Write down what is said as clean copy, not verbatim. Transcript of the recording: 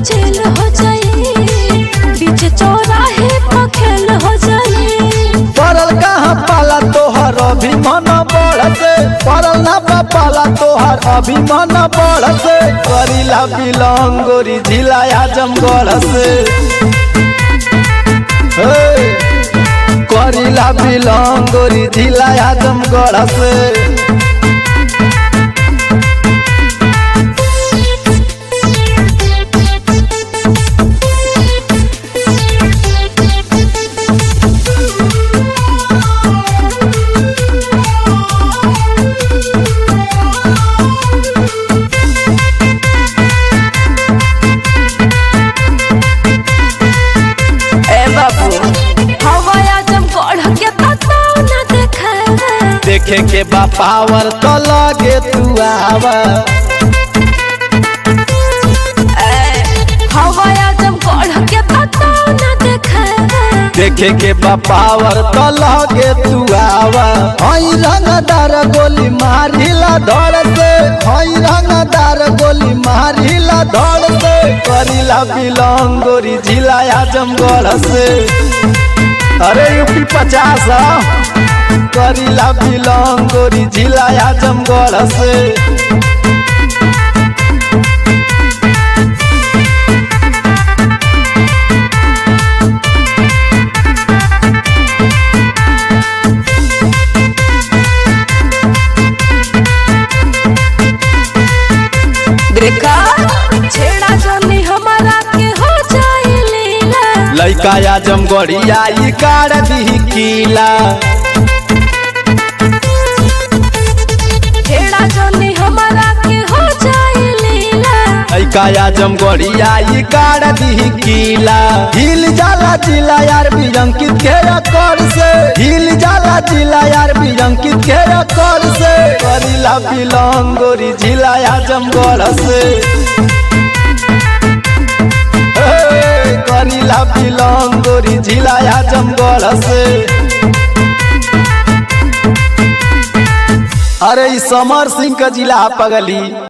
जेल हो जाई, बीच चौराहे पर खेल हो जाई। पड़ल कहाँ पाला तोहर अभिमान बढ़ते, पड़ल ना पाला तोहर अभिमान बढ़ते। करीला बिलोंग गोरी जिला आजमगढ़ से, करीला बिलोंग गोरी जिला आजमगढ़ से। देखे के बापावर तो लगे तू आवा, देखे के बापावर तो लगे तू आवा। हई रंगदार गोली मारिला धड़ से, हई रंगदार गोली मारिला धड़ से। करीला बिलोंग गोरी जिला आजमगढ़ से, अरे यूपी 50। करीला बिलोंग गोरी जिला आजमगढ़ से। छेड़ा जानी हमारा के हो जाए लीला, लइका आजमगढ़िया ई कार दी कीला। छेड़ा जानी हमारा के हो जाए लीला, लइका आजमगढ़िया ई कार दी कीला। हिल जाला जिला यार भी अंकित के कर से, हिल जाला जिला यार भी अंकित के कर से। करीला बिलोंग गोरी जिला आजमगढ़ से, करीला बिलोंग गोरी जिला आजमगढ़ से। अरे समर सिंह का जिला पगली।